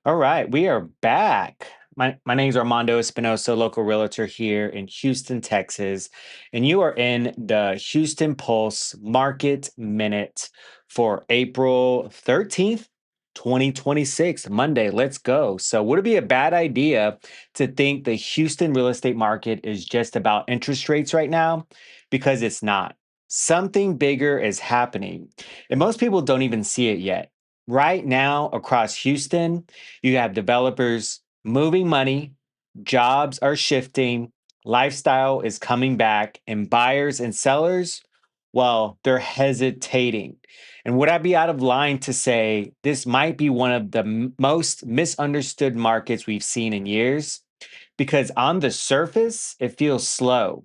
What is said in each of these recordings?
All right, we are back. My name is Armando Espinosa, local realtor here in Houston, Texas, and you are in the Houston Pulse Market Minute for April 13th, 2026, Monday. Let's go. So, would it be a bad idea to think the Houston real estate market is just about interest rates right now? Because it's not. Something bigger is happening, and most people don't even see it yet. Right now, across Houston, you have developers moving money, jobs are shifting, lifestyle is coming back, and buyers and sellers, well, they're hesitating. And would I be out of line to say this might be one of the most misunderstood markets we've seen in years? Because on the surface, it feels slow,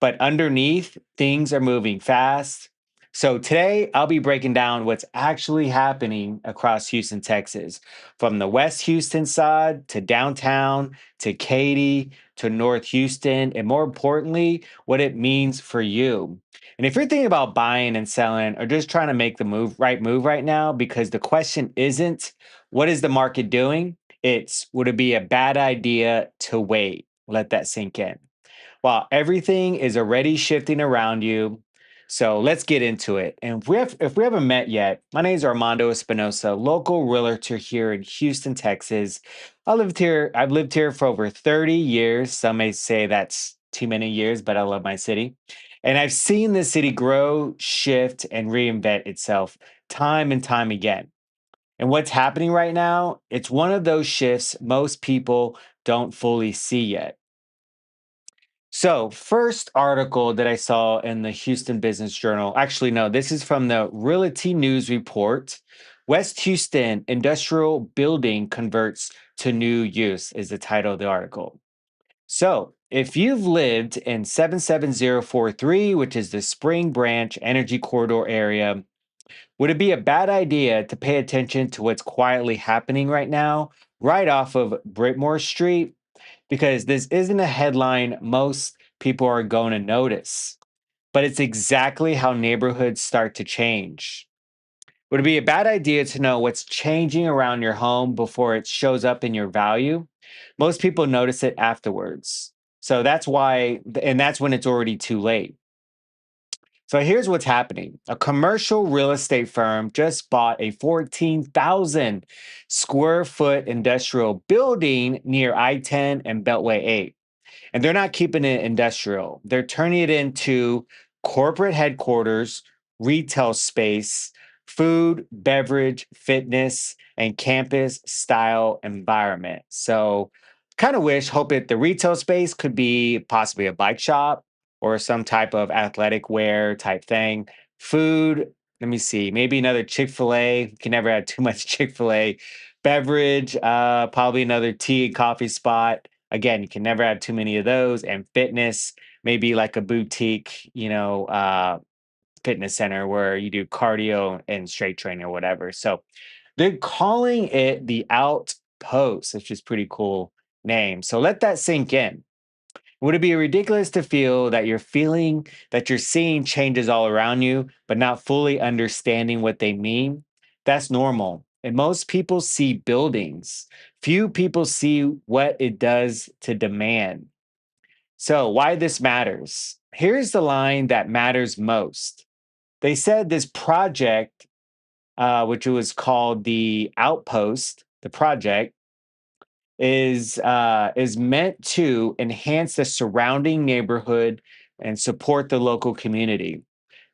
but underneath, things are moving fast. So today, I'll be breaking down what's actually happening across Houston, Texas, from the West Houston side to downtown to Katy to North Houston, and more importantly, what it means for you. And if you're thinking about buying and selling or just trying to make the move right now, because the question isn't what is the market doing? It's would it be a bad idea to wait? Let that sink in. While everything is already shifting around you. So let's get into it. And if we haven't met yet, my name is Armando Espinosa, local realtor here in Houston, Texas. I've lived here for over 30 years. Some may say that's too many years, but I love my city. And I've seen this city grow, shift, and reinvent itself time and time again. And what's happening right now, it's one of those shifts most people don't fully see yet. So, first article that I saw in the Houston Business Journal, actually, no, this is from the Realty News Report. West Houston Industrial Building converts to new use is the title of the article. So, if you've lived in 77043, which is the Spring Branch Energy Corridor area, would it be a bad idea to pay attention to what's quietly happening right now, right off of Britmore Street? Because this isn't a headline most people are going to notice, but it's exactly how neighborhoods start to change. Would it be a bad idea to know what's changing around your home before it shows up in your value? Most people notice it afterwards. So that's why, and that's when it's already too late. So here's what's happening. A commercial real estate firm just bought a 14,000 square foot industrial building near I 10 and Beltway 8. And they're not keeping it industrial, they're turning it into corporate headquarters, retail space, food, beverage, fitness, and campus style environment. So, kind of hope that the retail space could be possibly a bike shop or some type of athletic wear type thing. Food, let me see, maybe another Chick fil A. You can never have too much Chick fil A. Beverage, probably another tea and coffee spot. Again, you can never have too many of those. And fitness, maybe like a boutique, fitness center where you do cardio and straight training or whatever. So they're calling it the Outpost, which is pretty cool name. So let that sink in. Would it be ridiculous to feel that you're seeing changes all around you, but not fully understanding what they mean? That's normal. And most people see buildings. Few people see what it does to demand. So, why this matters? Here's the line that matters most. They said this project, which was called the Outpost, the project, is meant to enhance the surrounding neighborhood and support the local community.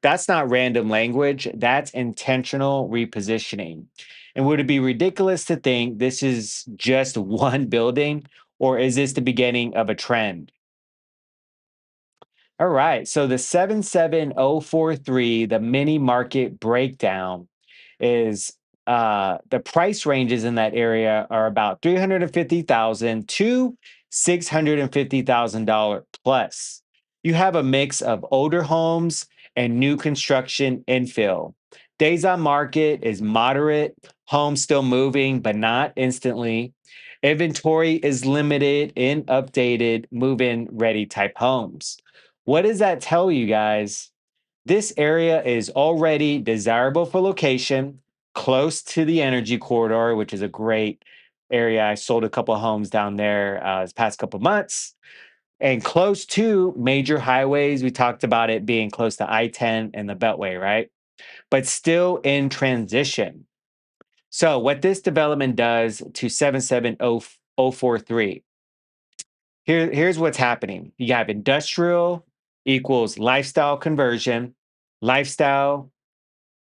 That's not random language, that's intentional repositioning. And would it be ridiculous to think this is just one building, or is this the beginning of a trend? All right. So the 77043, the mini market breakdown is the price ranges in that area are about 350,000 to $650,000 plus. You have a mix of older homes and new construction infill. Days on market is moderate, homes still moving but not instantly. Inventory is limited in updated move-in ready type homes. What does that tell you guys? This area is already desirable for location, close to the energy corridor, which is a great area. I sold a couple homes down there this past couple months and close to major highways. We talked about it being close to I-10 and the Beltway, right? But still in transition. So, what this development does to 77043, here's what's happening. You have industrial equals lifestyle conversion, lifestyle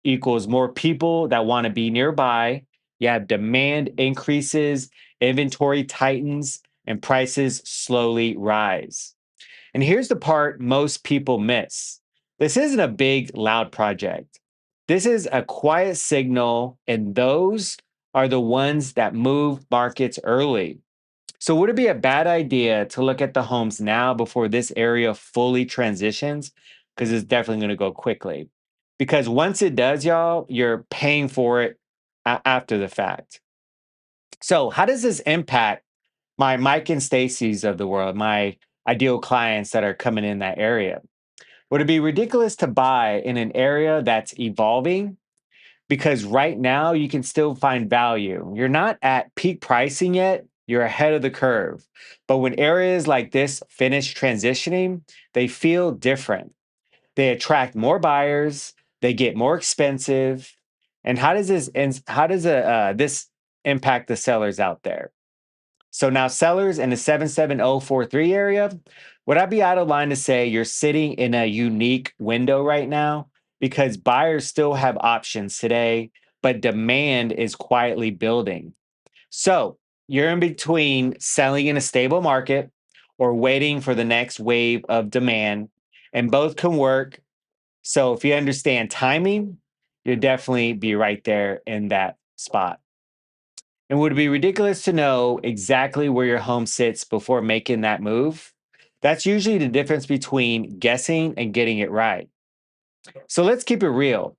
equals more people that want to be nearby. You have demand increases, inventory tightens, and prices slowly rise. And here's the part most people miss: this isn't a big, loud project. This is a quiet signal, and those are the ones that move markets early. So, would it be a bad idea to look at the homes now before this area fully transitions? Because it's definitely going to go quickly. Because once it does, y'all, you're paying for it after the fact. So, how does this impact my Mike and Stacy's of the world, my ideal clients that are coming in that area? Would it be ridiculous to buy in an area that's evolving? Because right now you can still find value. You're not at peak pricing yet, you're ahead of the curve. But when areas like this finish transitioning, they feel different. They attract more buyers, they get more expensive. And how does this impact the sellers out there? So now sellers in the 77043 area, would I be out of line to say you're sitting in a unique window right now? Because buyers still have options today, but demand is quietly building. So you're in between selling in a stable market or waiting for the next wave of demand, and both can work. So if you understand timing, you'll definitely be right there in that spot. And would it be ridiculous to know exactly where your home sits before making that move? That's usually the difference between guessing and getting it right. So let's keep it real.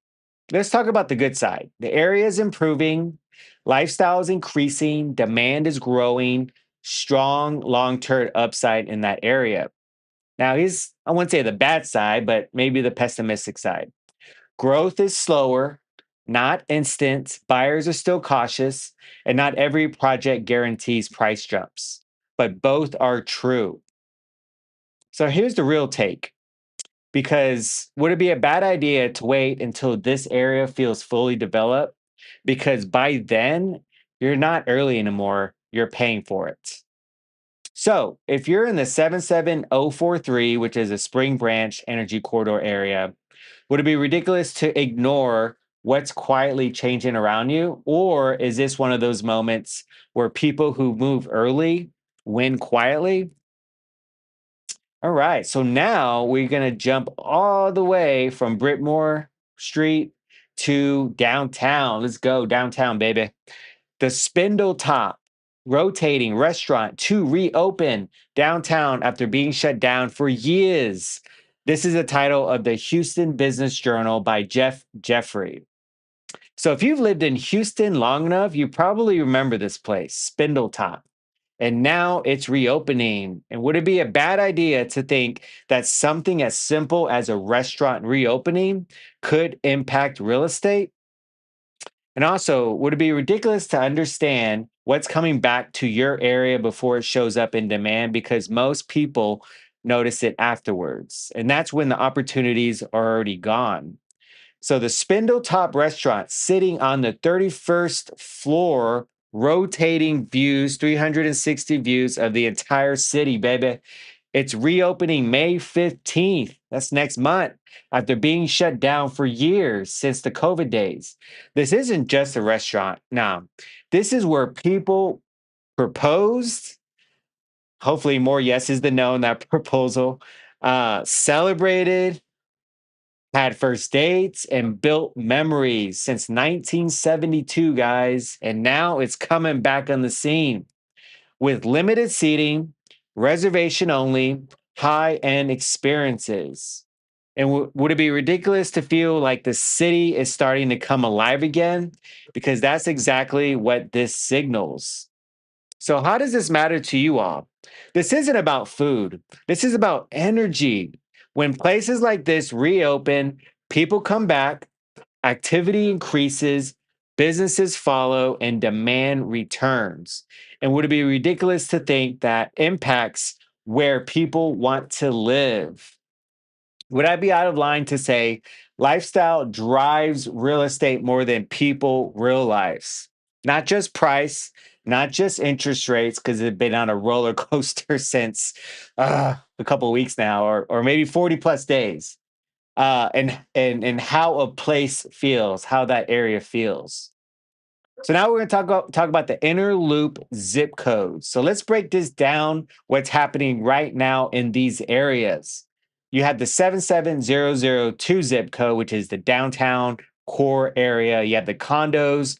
Let's talk about the good side. The area is improving, lifestyle is increasing, demand is growing, strong long term upside in that area. Now, I wouldn't say the bad side, but maybe the pessimistic side. Growth is slower, not instant. Buyers are still cautious, and not every project guarantees price jumps, but both are true. So here's the real take: because would it be a bad idea to wait until this area feels fully developed? Because by then, you're not early anymore, you're paying for it. So if you're in the 77043, which is a Spring Branch Energy Corridor area, would it be ridiculous to ignore what's quietly changing around you? Or is this one of those moments where people who move early win quietly? All right. So now we're going to jump all the way from Britmore Street to downtown. Let's go downtown, baby. The Spindle Top rotating restaurant to reopen downtown after being shut down for years. This is the title of the Houston Business Journal by Jeff Jeffrey. So if you've lived in Houston long enough, you probably remember this place, Spindle Top. And now it's reopening. And would it be a bad idea to think that something as simple as a restaurant reopening could impact real estate? And also, would it be ridiculous to understand what's coming back to your area before it shows up in demand? Because most people notice it afterwards. And that's when the opportunities are already gone. So, the Spindle Top restaurant sitting on the 31st floor, rotating views, 360 views of the entire city, baby. It's reopening May 15th. That's next month after being shut down for years since the COVID days. This isn't just a restaurant. No, this is where people proposed, hopefully more yeses than no in that proposal, celebrated, had first dates, and built memories since 1972, guys. And now it's coming back on the scene with limited seating, reservation only, high end experiences. And would it be ridiculous to feel like the city is starting to come alive again? Because that's exactly what this signals. So, how does this matter to you all? This isn't about food, this is about energy. When places like this reopen, people come back, activity increases, businesses follow, and demand returns. And would it be ridiculous to think that impacts where people want to live? Would I be out of line to say lifestyle drives real estate more than people realize? Not just price, not just interest rates, because it's been on a roller coaster since a couple of weeks now, or maybe 40 plus days. And how a place feels, how that area feels. So now we're going to talk about the inner loop zip codes. So let's break this down. What's happening right now in these areas? You have the 77002 zip code, which is the downtown core area. You have the condos,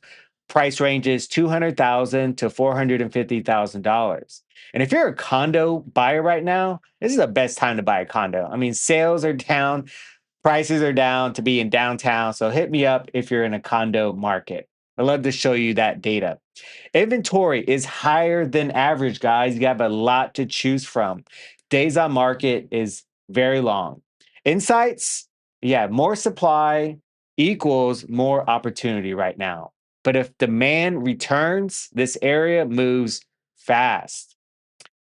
price ranges 200,000 to $450,000. And if you're a condo buyer right now, this is the best time to buy a condo. I mean, sales are down, prices are down to be in downtown. So hit me up if you're in a condo market. I'd love to show you that data. Inventory is higher than average, guys. You have a lot to choose from. Days on market is very long. Insights, yeah, more supply equals more opportunity right now. But if demand returns, this area moves fast.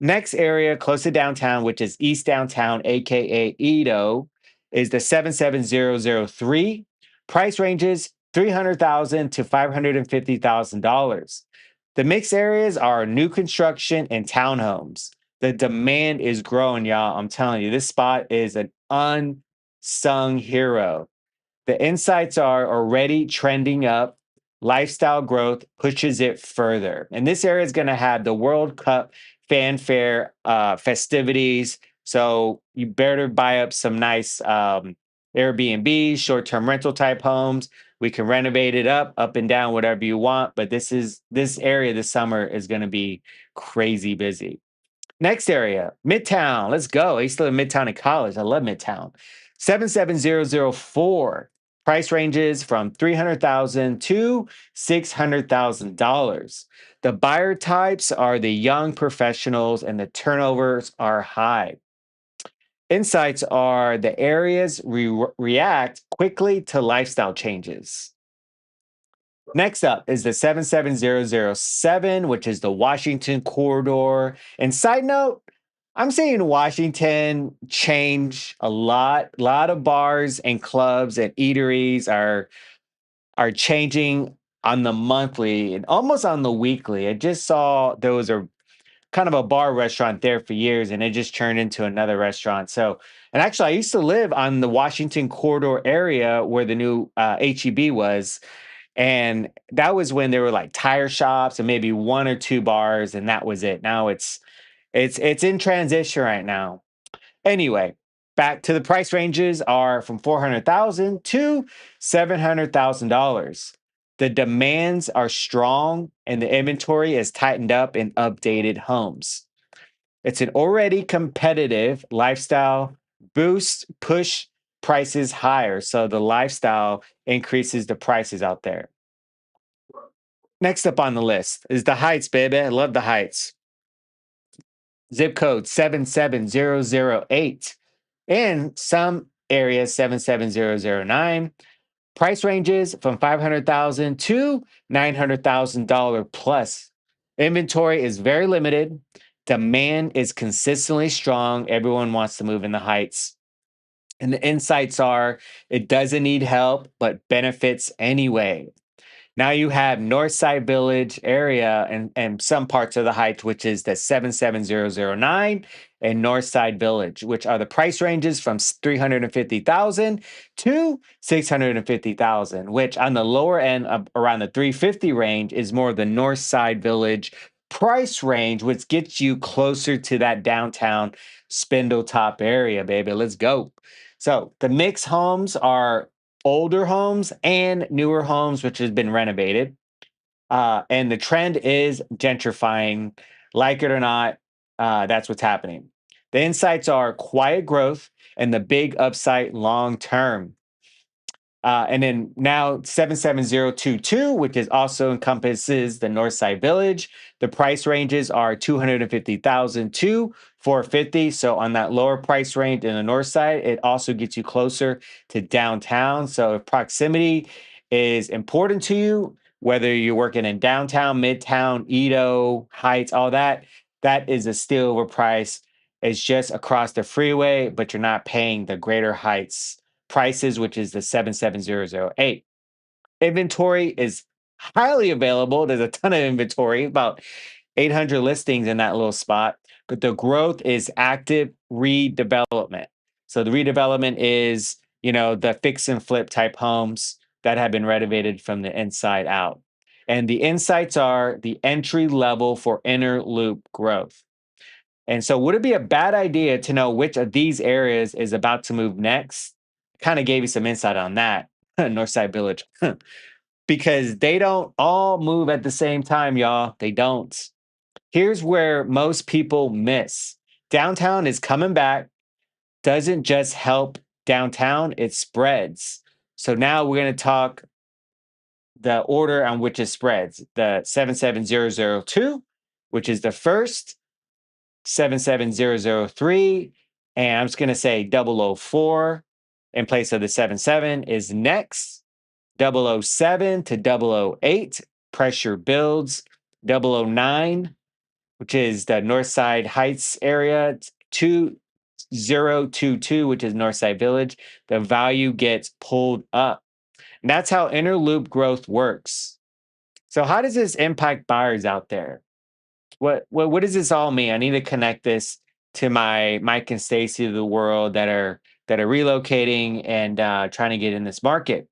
Next area close to downtown, which is East Downtown, aka Edo, is the 77003. Price ranges 300,000 to $550,000. The mixed areas are new construction and townhomes. The demand is growing, y'all. I'm telling you, this spot is an unsung hero. The insights are already trending up. Lifestyle growth pushes it further. And this area is going to have the World Cup fanfare festivities. So you better buy up some nice Airbnb, short term rental type homes. We can renovate it up and down, whatever you want. But this area this summer is going to be crazy busy. Next area, Midtown. Let's go. I used to live in Midtown in college. I love Midtown. 77004. Price ranges from 300,000 to $600,000. The buyer types are the young professionals and the turnovers are high. Insights are the areas react quickly to lifestyle changes. Next up is the 77007, which is the Washington corridor. And side note, I'm seeing Washington change a lot. A lot of bars and clubs and eateries are changing on the monthly and almost on the weekly. I just saw there was a kind of a bar restaurant there for years and it just turned into another restaurant. So, and actually, I used to live on the Washington corridor area where the new HEB was. And that was when there were like tire shops and maybe one or two bars, and that was it. Now it's in transition right now. Anyway, back to the price ranges are from 400,000 to $700,000. The demands are strong and the inventory is tightened up in updated homes. It's an already competitive lifestyle push prices higher. So the lifestyle increases the prices out there. Next up on the list is the Heights, baby. I love the Heights. Zip code 77008. In some areas, 77009. Price ranges from 500,000 to $900,000 plus. Inventory is very limited. Demand is consistently strong. Everyone wants to move in the Heights. And the insights are it doesn't need help, but benefits anyway. Now you have Northside Village area and some parts of the Heights, which is the 77009 and Northside Village, which are the price ranges from 350,000 to 650,000, which on the lower end of around the 350 range is more of the Northside Village price range, which gets you closer to that downtown Spindletop area, baby. Let's go. So the mixed homes are older homes and newer homes, which has been renovated. And the trend is gentrifying. Like it or not, that's what's happening. The insights are quiet growth and the big upside long term. And then now 77022, which is also encompasses the Northside Village. The price ranges are 250,000 to 450. So on that lower price range in the north side, it also gets you closer to downtown. So if proximity is important to you, whether you're working in downtown, midtown, Edo, Heights, all that, that is a steal overpriced. It's just across the freeway, but you're not paying the greater Heights prices, which is the 77008. Inventory is highly available. There's a ton of inventory, about 800 listings in that little spot, but the growth is active redevelopment. So the redevelopment is, the fix and flip type homes that have been renovated from the inside out. And the insights are the entry level for inner loop growth. And so, would it be a bad idea to know which of these areas is about to move next? Kind of gave you some insight on that, Northside Village, because they don't all move at the same time, y'all. They don't. Here's where most people miss. Downtown is coming back, doesn't just help downtown, it spreads. So now we're going to talk the order on which it spreads. The 77002, which is the first, 77003, and I'm just going to say 004 in place of the 77 is next. 007 to 008, pressure builds. 009, which is the Northside Heights area, 2022, which is Northside Village, the value gets pulled up. And that's how inner loop growth works. So, how does this impact buyers out there? What does this all mean? I need to connect this to my Mike and Stacy of the world that are relocating and trying to get in this market.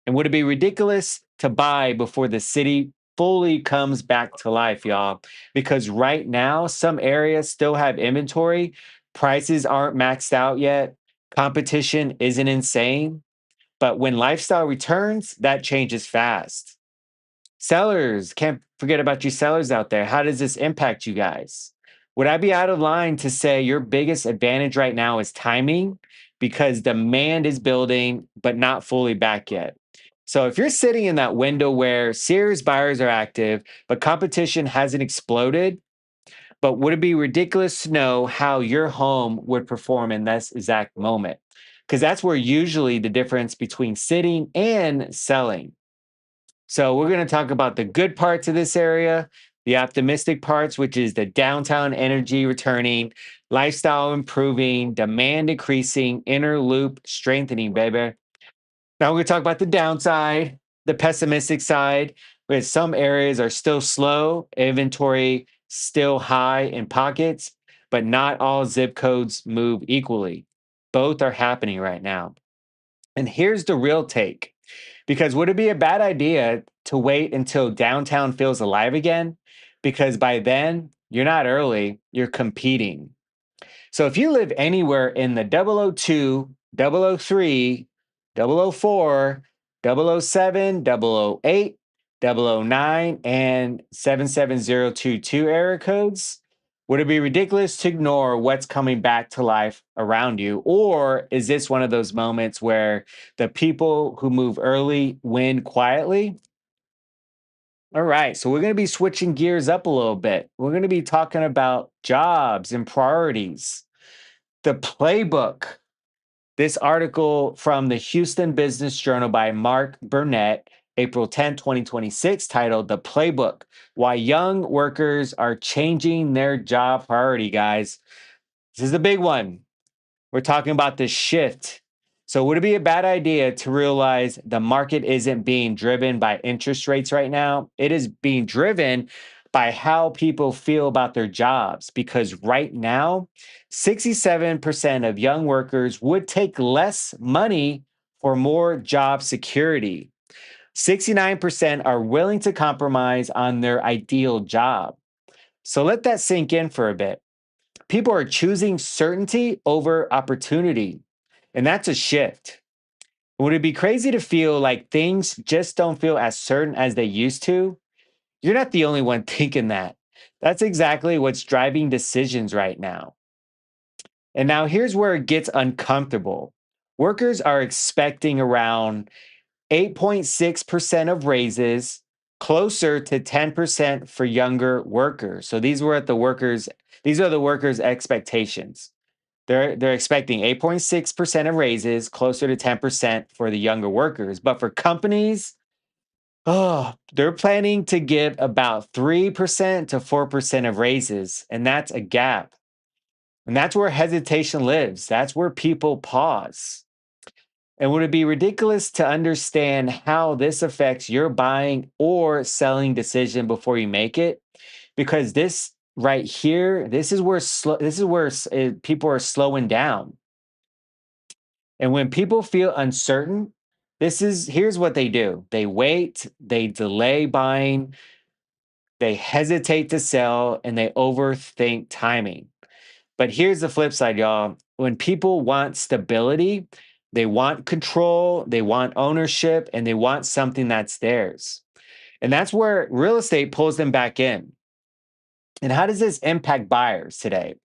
And would it be ridiculous to buy before the city fully comes back to life, y'all? Because right now, some areas still have inventory, prices aren't maxed out yet, competition isn't insane. But when lifestyle returns, that changes fast. Sellers, can't forget about you sellers out there. How does this impact you guys? Would I be out of line to say your biggest advantage right now is timing because demand is building, but not fully back yet? So if you're sitting in that window where serious buyers are active, but competition hasn't exploded, but would it be ridiculous to know how your home would perform in this exact moment? Because that's where usually the difference between sitting and selling. So we're going to talk about the good parts of this area, the optimistic parts, which is the downtown energy returning, lifestyle improving, demand increasing, inner loop strengthening, baby. Now we're going to talk about the downside, the pessimistic side, where some areas are still slow, inventory still high in pockets, but not all zip codes move equally. Both are happening right now. And here's the real take. Because would it be a bad idea to wait until downtown feels alive again? Because by then, you're not early, you're competing. So if you live anywhere in the 002, 003, 004, 007, 008, 009, and 77022 area codes, would it be ridiculous to ignore what's coming back to life around you? Or is this one of those moments where the people who move early win quietly? All right, so we're going to be switching gears up a little bit. We're going to be talking about jobs and priorities. The playbook. This article from the Houston Business Journal by Mark Burnett, April 10, 2026, titled The Playbook: Why Young Workers Are Changing Their Job Priority, guys. This is the big one. We're talking about the shift. So, would it be a bad idea to realize the market isn't being driven by interest rates right now? It is being driven by how people feel about their jobs. Because right now, 67% of young workers would take less money for more job security. 69% are willing to compromise on their ideal job. So, let that sink in for a bit. People are choosing certainty over opportunity. And that's a shift. Would it be crazy to feel like things just don't feel as certain as they used to? You're not the only one thinking that. That's exactly what's driving decisions right now. And now here's where it gets uncomfortable. Workers are expecting around 8.6% of raises, closer to 10% for younger workers. So these are the workers' expectations. They're expecting 8.6% of raises, closer to 10% for the younger workers. But for companies, Oh, they're planning to give about 3% to 4% of raises, and that's a gap. And that's where hesitation lives. That's where people pause. And would it be ridiculous to understand how this affects your buying or selling decision before you make it? Because this right here, this is where people are slowing down. And when people feel uncertain, this is here's what they do. They wait, they delay buying, they hesitate to sell, and they overthink timing. But here's the flip side, y'all. When people want stability, they want control, they want ownership, and they want something that's theirs. And that's where real estate pulls them back in. And how does this impact buyers today?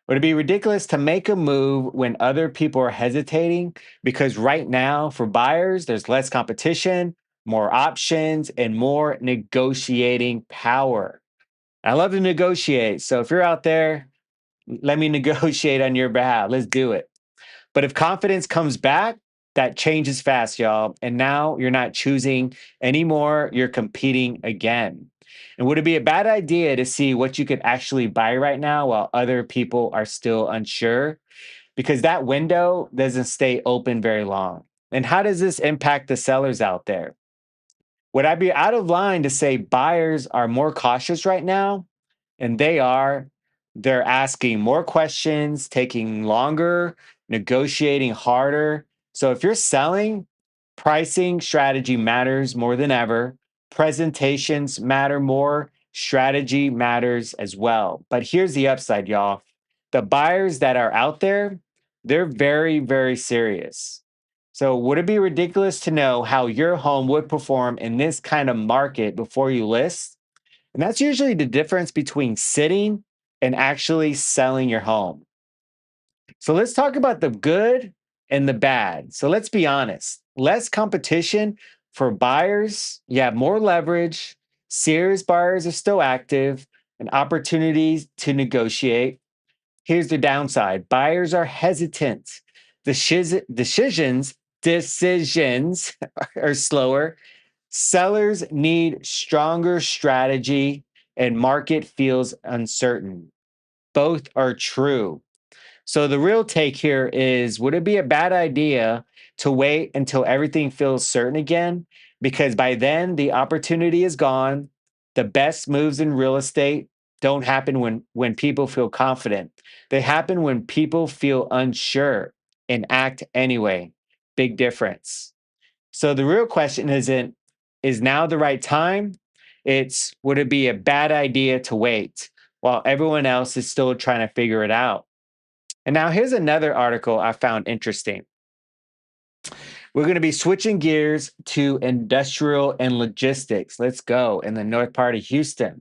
Would it be ridiculous to make a move when other people are hesitating? Because right now, for buyers, there's less competition, more options, and more negotiating power. I love to negotiate. So if you're out there, let me negotiate on your behalf. Let's do it. But if confidence comes back, that changes fast, y'all. And now you're not choosing anymore, you're competing again. And would it be a bad idea to see what you could actually buy right now while other people are still unsure? Because that window doesn't stay open very long. And how does this impact the sellers out there? Would I be out of line to say buyers are more cautious right now? And they are. They're asking more questions, taking longer, negotiating harder. So if you're selling, pricing strategy matters more than ever. Presentations matter more. Strategy matters as well. But here's the upside, y'all. The buyers that are out there, they're very, very serious. So, would it be ridiculous to know how your home would perform in this kind of market before you list? And that's usually the difference between sitting and actually selling your home. So, let's talk about the good and the bad. So, let's be honest, less competition for buyers, you have more leverage, serious buyers are still active, and opportunities to negotiate. Here's the downside buyers are hesitant. Decisions are slower. Sellers need stronger strategy, and market feels uncertain. Both are true. So the real take here is would it be a bad idea to wait until everything feels certain again? Because by then the opportunity is gone. The best moves in real estate don't happen when people feel confident. They happen when people feel unsure and act anyway. Big difference. So the real question isn't is now the right time? It's would it be a bad idea to wait while everyone else is still trying to figure it out? And now here's another article I found interesting. We're going to be switching gears to industrial and logistics. Let's go in the north part of Houston.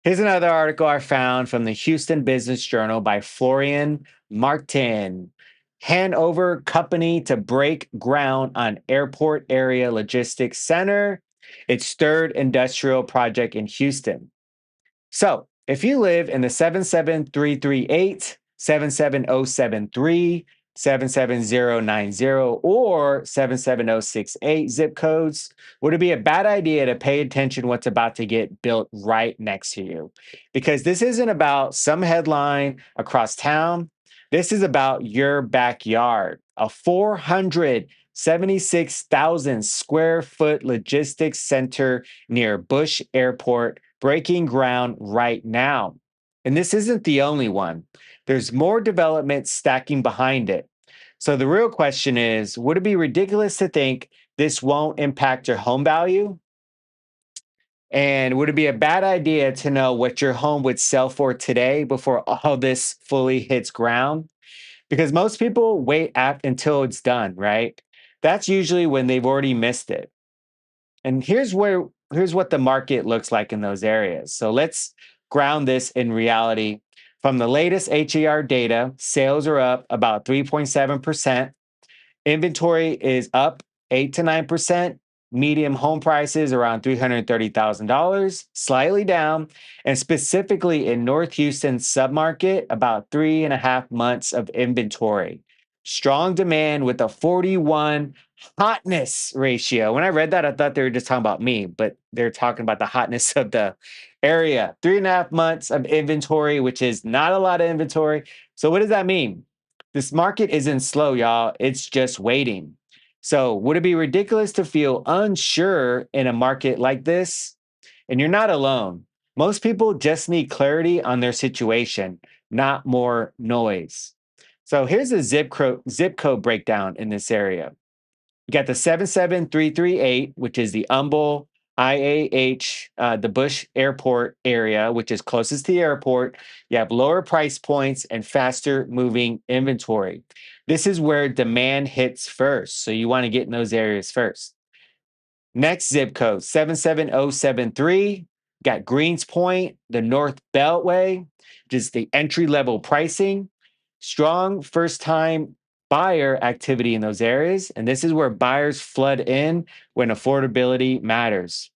Here's another article I found from the Houston Business Journal by Florian Martin. Hanover Company to break ground on airport area logistics center, its third industrial project in Houston. So if you live in the 77338, 77073, 77090, or 77068 zip codes, would it be a bad idea to pay attention what's about to get built right next to you? Because this isn't about some headline across town. This is about your backyard. A 476,000 square foot logistics center near Bush Airport breaking ground right now. And this isn't the only one. There's more development stacking behind it. So the real question is would it be ridiculous to think this won't impact your home value? And would it be a bad idea to know what your home would sell for today before all this fully hits ground? Because most people wait until it's done, right? That's usually when they've already missed it. And here's what the market looks like in those areas. So let's ground this in reality. From the latest HER data, sales are up about 3.7%. Inventory is up 8 to 9%. Medium home prices around $330,000, slightly down. And specifically in North Houston submarket, about 3.5 months of inventory. strong demand with a 41 hotness ratio. When I read that, I thought they were just talking about me, but they're talking about the hotness of the area. 3.5 months of inventory, which is not a lot of inventory. So, what does that mean? This market isn't slow, y'all. It's just waiting. So, would it be ridiculous to feel unsure in a market like this? And you're not alone. Most people just need clarity on their situation, not more noise. So here's a zip code breakdown in this area. You got the 77338, which is the Humble IAH, the Bush Airport area, which is closest to the airport. You have lower price points and faster moving inventory. This is where demand hits first. So you want to get in those areas first. Next zip code 77073. Got Greens Point, the North Beltway, just the entry level pricing. Strong first time buyer activity in those areas. And this is where buyers flood in when affordability matters.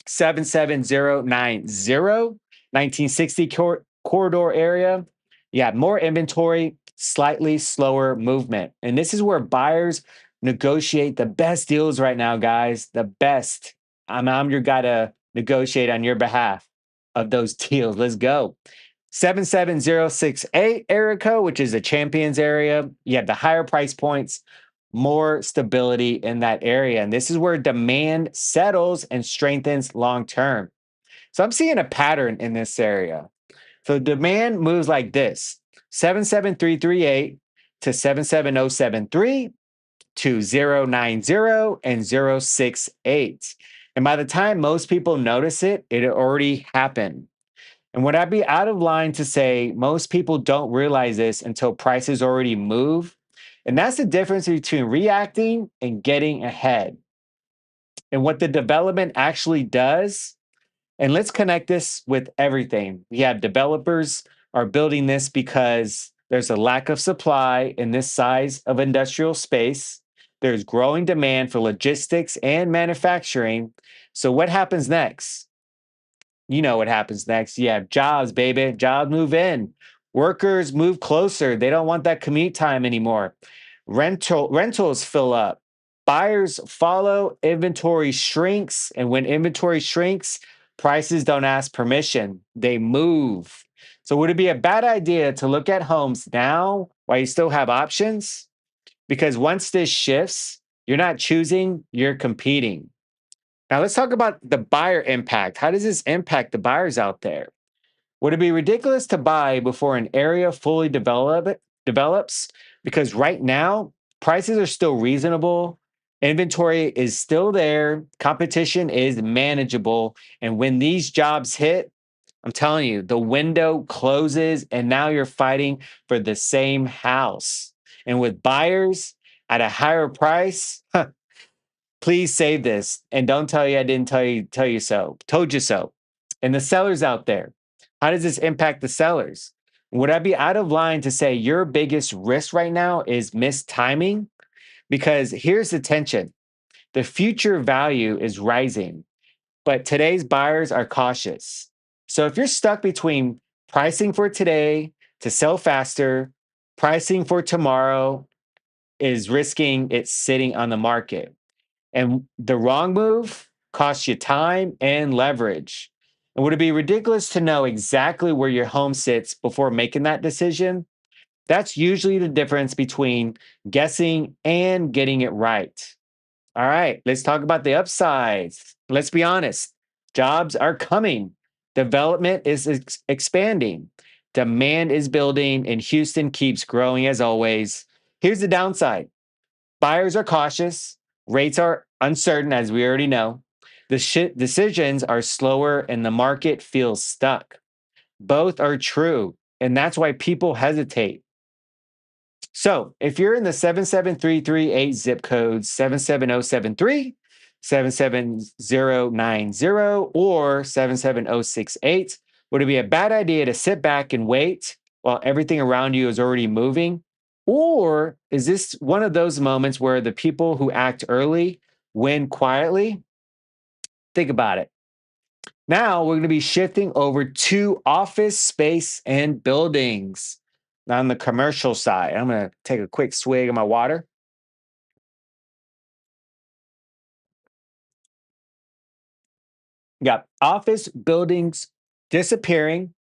77090, 1960 corridor area. Yeah, more inventory, slightly slower movement. And this is where buyers negotiate the best deals right now, guys. The best. I'm your guy to negotiate on your behalf of those deals. Let's go. 77068 area code, which is a champions area. You have the higher price points, more stability in that area. And this is where demand settles and strengthens long term. So I'm seeing a pattern in this area. So demand moves like this: 77338 to 77073 to 090 and 068. And by the time most people notice it, it already happened. And would I be out of line to say most people don't realize this until prices already move? And that's the difference between reacting and getting ahead. And what the development actually does. And let's connect this with everything. We have developers are building this because there's a lack of supply in this size of industrial space. There's growing demand for logistics and manufacturing. So what happens next? You know what happens next. You have jobs, baby. Jobs move in. Workers move closer. They don't want that commute time anymore. Rentals fill up. Buyers follow. Inventory shrinks. And when inventory shrinks, prices don't ask permission. They move. So would it be a bad idea to look at homes now while you still have options? Because once this shifts, you're not choosing, you're competing. Now let's talk about the buyer impact. How does this impact the buyers out there? Would it be ridiculous to buy before an area fully develops? Because right now, prices are still reasonable. Inventory is still there. Competition is manageable. And when these jobs hit, I'm telling you, the window closes and now you're fighting for the same house. And with buyers at a higher price, please save this and don't tell you I didn't tell you so. Told you so. And the sellers out there, how does this impact the sellers? Would I be out of line to say your biggest risk right now is missed timing? Because here's the tension. The future value is rising, but today's buyers are cautious. So if you're stuck between pricing for today to sell faster, pricing for tomorrow is risking it sitting on the market. And the wrong move costs you time and leverage. And would it be ridiculous to know exactly where your home sits before making that decision? That's usually the difference between guessing and getting it right. All right, let's talk about the upsides. Let's be honest, jobs are coming, development is expanding, demand is building, and Houston keeps growing as always. Here's the downside: buyers are cautious, rates are uncertain, as we already know. The decisions are slower, and the market feels stuck. Both are true, and that's why people hesitate. So if you're in the 77338 zip code, 77073, 77090, or 77068, would it be a bad idea to sit back and wait while everything around you is already moving? Or is this one of those moments where the people who act early win quietly? Think about it. Now we're going to be shifting over to office space and buildings. on the commercial side, I'm going to take a quick swig of my water. Got office buildings disappearing,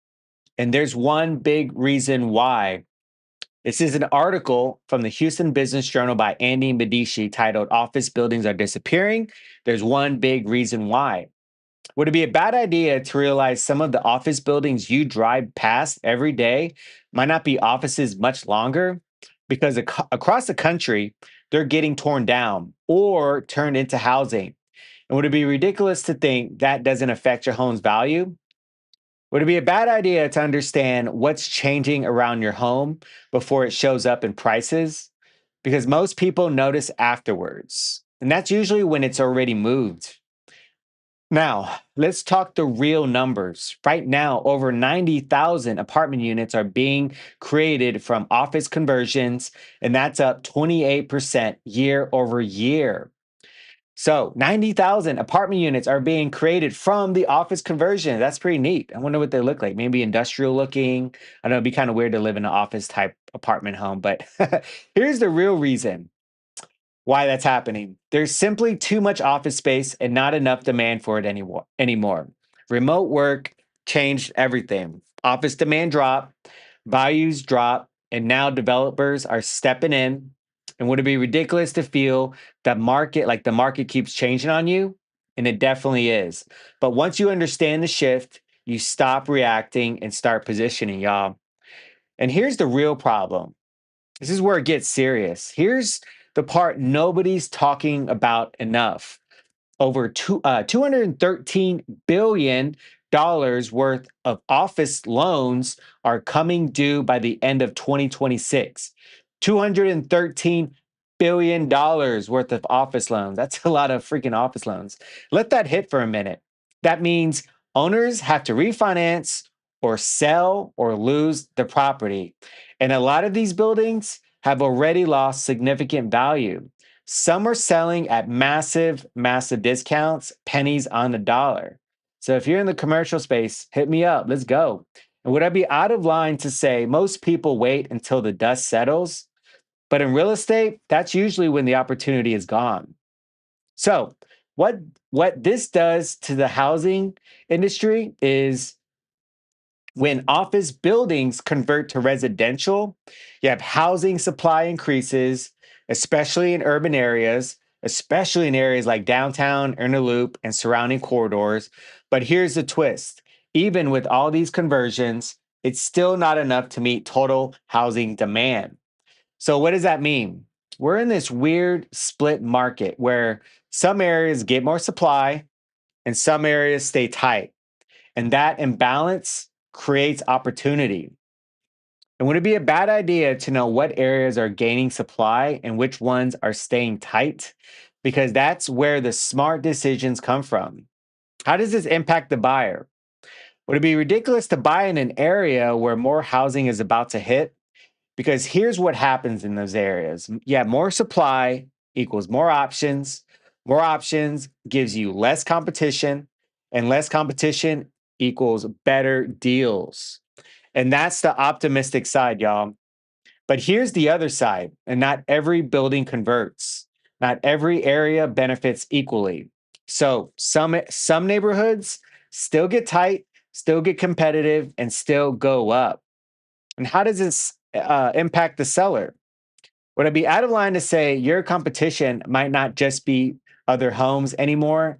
and there's one big reason why. This is an article from the Houston Business Journal by Andy Medici titled Office Buildings Are Disappearing. There's one big reason why. Would it be a bad idea to realize some of the office buildings you drive past every day might not be offices much longer? Because across the country, they're getting torn down or turned into housing. And would it be ridiculous to think that doesn't affect your home's value? Would it be a bad idea to understand what's changing around your home before it shows up in prices? Because most people notice afterwards, and that's usually when it's already moved. Now, let's talk the real numbers. Right now, over 90,000 apartment units are being created from office conversions, and that's up 28% year over year. So 90,000 apartment units are being created from the office conversion. That's pretty neat. I wonder what they look like. Maybe industrial looking. I know it'd be kind of weird to live in an office type apartment home, but here's the real reason why that's happening. There's simply too much office space and not enough demand for it anymore. Remote work changed everything. Office demand dropped, values dropped, and now developers are stepping in. And would it be ridiculous to feel that the market keeps changing on you? And it definitely is. But once you understand the shift, you stop reacting and start positioning, y'all. And here's the real problem. This is where it gets serious. Here's the part nobody's talking about enough. Over $213 billion worth of office loans are coming due by the end of 2026. $213 billion worth of office loans. That's a lot of freaking office loans. Let that hit for a minute. That means owners have to refinance or sell or lose the property. And a lot of these buildings have already lost significant value. Some are selling at massive, massive discounts, pennies on the dollar. So if you're in the commercial space, hit me up. Let's go. And would I be out of line to say most people wait until the dust settles? But in real estate, that's usually when the opportunity is gone. So what what this does to the housing industry is when office buildings convert to residential, you have housing supply increases, especially in urban areas, especially in areas like downtown, inner loop, and surrounding corridors. But here's the twist: even with all these conversions, it's still not enough to meet total housing demand. So, what does that mean? We're in this weird split market where some areas get more supply and some areas stay tight. And that imbalance creates opportunity. And would it be a bad idea to know what areas are gaining supply and which ones are staying tight? Because that's where the smart decisions come from. How does this impact the buyer? Would it be ridiculous to buy in an area where more housing is about to hit? Because here's what happens in those areas. Yeah, more supply equals more options. More options gives you less competition, and less competition equals better deals. And that's the optimistic side, y'all. But here's the other side, and not every building converts. Not every area benefits equally. So some neighborhoods still get tight, still get competitive, and still go up. And how does this impact the seller? Would it be out of line to say your competition might not just be other homes anymore?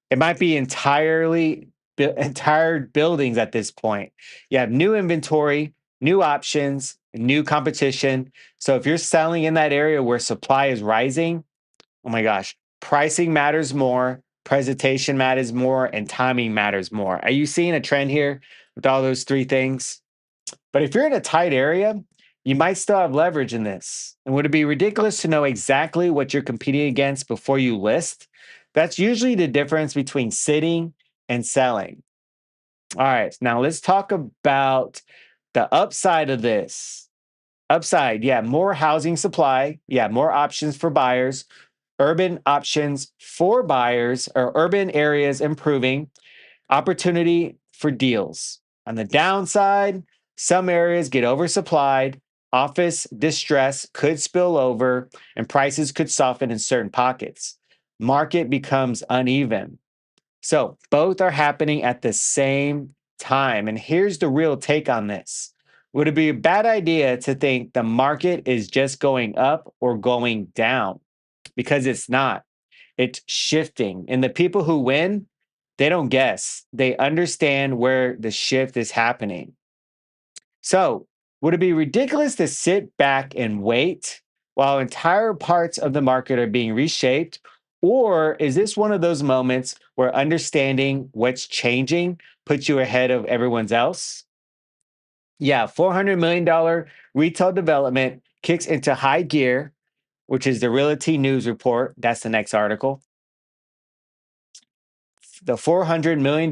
It might be entire buildings at this point. You have new inventory, new options, new competition. So if you're selling in that area where supply is rising, oh my gosh, pricing matters more, presentation matters more, and timing matters more. Are you seeing a trend here with all those three things? But if you're in a tight area, you might still have leverage in this. And would it be ridiculous to know exactly what you're competing against before you list? That's usually the difference between sitting and selling. All right, now let's talk about the upside of this. Upside, yeah, more housing supply, yeah, more options for buyers, urban options for buyers, or urban areas improving, opportunity for deals. On the downside, some areas get oversupplied, Office distress could spill over and prices could soften in certain pockets. Market becomes uneven. So both are happening at the same time. And here's the real take on this. Would it be a bad idea to think the market is just going up or going down? Because it's not. It's shifting. And the people who win, they don't guess. They understand where the shift is happening. So, would it be ridiculous to sit back and wait while entire parts of the market are being reshaped? Or is this one of those moments where understanding what's changing puts you ahead of everyone's else? Yeah, $400 million retail development kicks into high gear, which is the Realty News report. That's the next article. The $400 million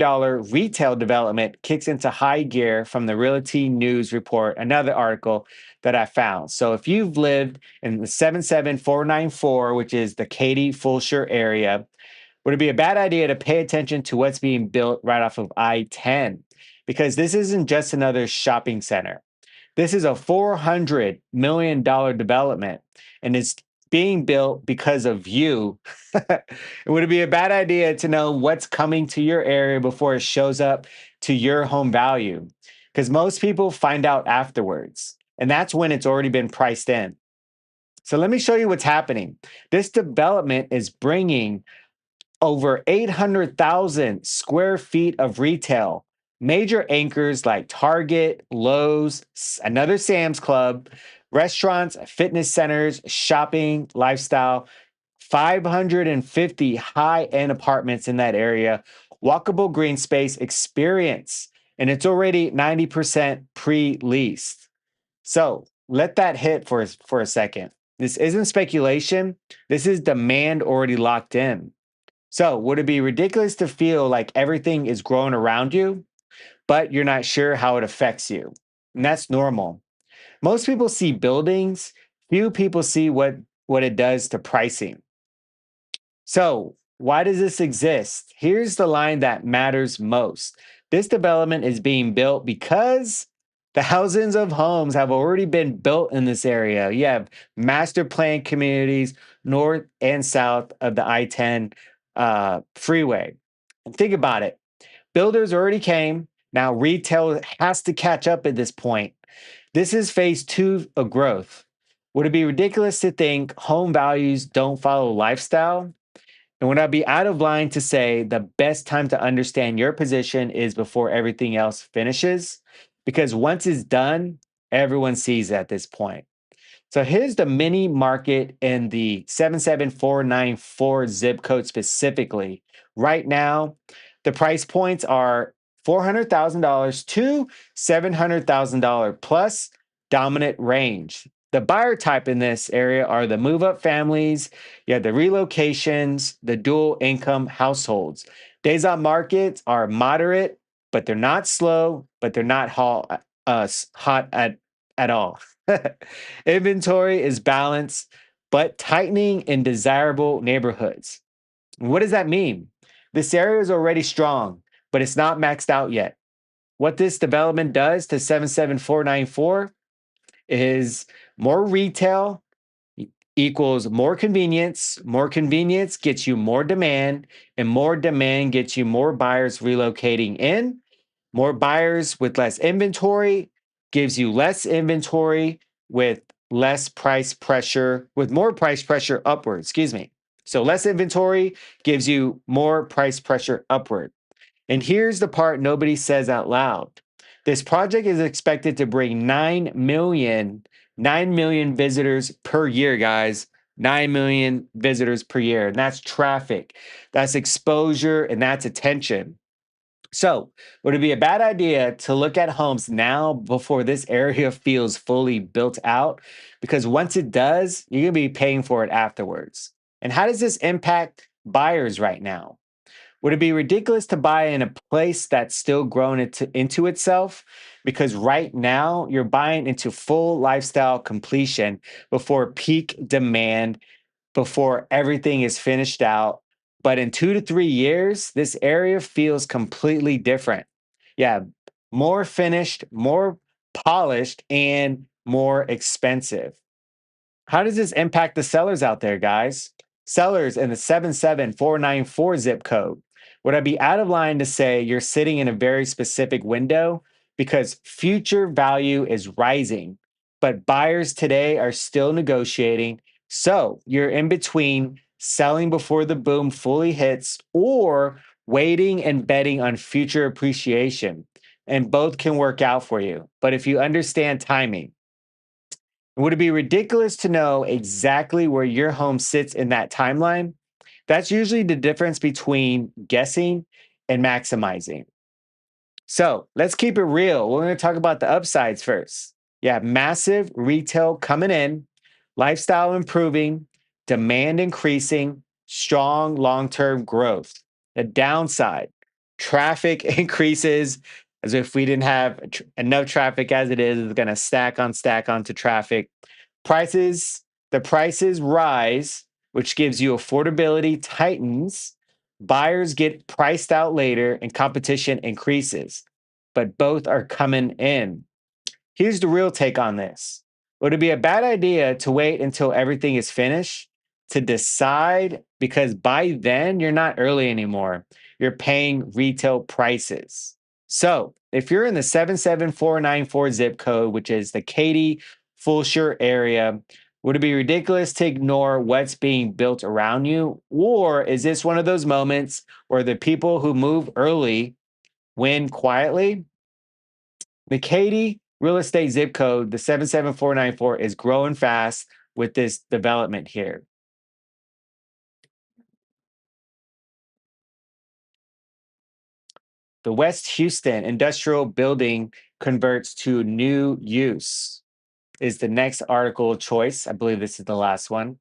retail development kicks into high gear from the Realty News report, another article that I found. So if you've lived in the 77494, which is the Katy Fulshear area, would it be a bad idea to pay attention to what's being built right off of I-10? Because this isn't just another shopping center. This is a $400 million development, and it's being built because of you. Would it be a bad idea to know what's coming to your area before it shows up to your home value? Because most people find out afterwards, and that's when it's already been priced in. So let me show you what's happening. This development is bringing over 800,000 square feet of retail. Major anchors like Target, Lowe's, another Sam's Club, restaurants, fitness centers, shopping, lifestyle, 550 high end apartments in that area, walkable green space experience, and it's already 90% pre leased. So let that hit for a second. This isn't speculation, this is demand already locked in. So, would it be ridiculous to feel like everything is growing around you, but you're not sure how it affects you? And that's normal. Most people see buildings, few people see what it does to pricing. So, why does this exist? Here's the line that matters most. This development is being built because thousands of homes have already been built in this area. You have master plan communities north and south of the I 10 freeway. And think about it, builders already came. Now, retail has to catch up at this point. This is phase two of growth. Would it be ridiculous to think home values don't follow lifestyle? And would I be out of line to say the best time to understand your position is before everything else finishes? Because once it's done, everyone sees at this point. So here's the mini market in the 77494 zip code specifically. Right now, the price points are $400,000 to $700,000 plus dominant range. The buyer type in this area are the move up families, you have the relocations, the dual income households. Days on market are moderate, but they're not slow, but they're not hot at all. Inventory is balanced, but tightening in desirable neighborhoods. What does that mean? This area is already strong, but it's not maxed out yet. What this development does to 77494 is more retail equals more convenience. More convenience gets you more demand, and more demand gets you more buyers relocating in. More buyers with less inventory gives you less inventory with less price pressure, with more price pressure upward, excuse me. So less inventory gives you more price pressure upward. And here's the part nobody says out loud. This project is expected to bring 9 million visitors per year, guys. 9 million visitors per year. And that's traffic, that's exposure, and that's attention. So, would it be a bad idea to look at homes now before this area feels fully built out? Because once it does, you're going to be paying for it afterwards. And how does this impact buyers right now? Would it be ridiculous to buy in a place that's still grown into itself? Because right now you're buying into full lifestyle completion before peak demand, before everything is finished out. But in 2 to 3 years, this area feels completely different. Yeah, more finished, more polished, and more expensive. How does this impact the sellers out there, guys? Sellers in the 77494 zip code. Would I be out of line to say you're sitting in a very specific window because future value is rising, but buyers today are still negotiating? So you're in between selling before the boom fully hits or waiting and betting on future appreciation. And both can work out for you. But if you understand timing, would it be ridiculous to know exactly where your home sits in that timeline? That's usually the difference between guessing and maximizing. So let's keep it real. We're going to talk about the upsides first. You have massive retail coming in, lifestyle improving, demand increasing, strong long term growth. The downside, traffic increases as if we didn't have enough traffic as it is, it's going to stack onto traffic. The prices rise, which gives you affordability tightens. Buyers get priced out later and competition increases, but both are coming in. Here's the real take on this. Would it be a bad idea to wait until everything is finished to decide? Because by then, you're not early anymore. You're paying retail prices. So if you're in the 77494 zip code, which is the Katy Fulshear area, would it be ridiculous to ignore what's being built around you? Or is this one of those moments where the people who move early win quietly? The Katy real estate zip code, the 77494, is growing fast with this development here. The West Houston industrial building converts to new use is the next article choice. I believe this is the last one.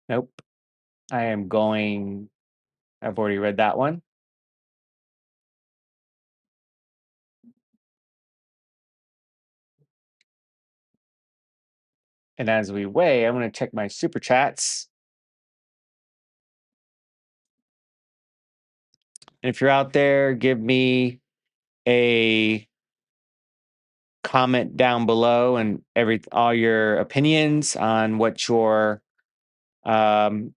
Nope. I am going, I've already read that one. And as we wait, I'm going to check my super chats. And if you're out there, give me a comment down below and all your opinions on um,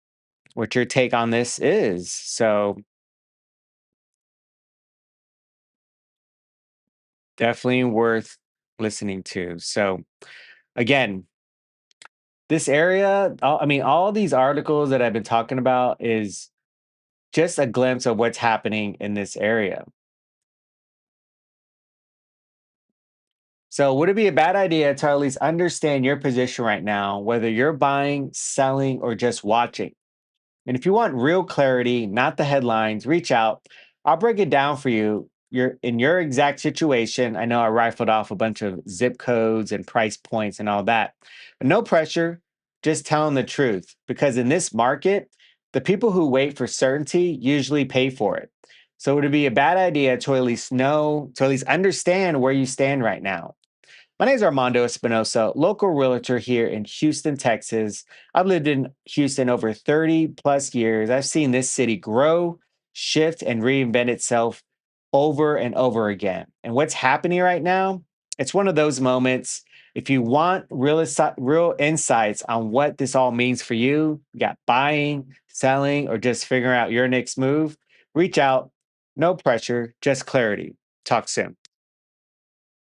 what your take on this is. So definitely worth listening to. So again, this area, I mean, all these articles that I've been talking about is just a glimpse of what's happening in this area. So would it be a bad idea to at least understand your position right now, whether you're buying, selling, or just watching? And if you want real clarity, not the headlines, reach out. I'll break it down for you. You're in your exact situation. I know I rifled off a bunch of zip codes and price points and all that, but no pressure, just telling the truth. Because in this market, the people who wait for certainty usually pay for it. So it would be a bad idea to at least know, to at least understand where you stand right now. My name is Armando Espinosa, local realtor here in Houston, Texas. I've lived in Houston over 30 plus years. I've seen this city grow, shift, and reinvent itself over and over again. And what's happening right now, it's one of those moments. If you want real insights on what this all means for you, you got buying, selling, or just figuring out your next move, reach out. No pressure, just clarity. Talk soon.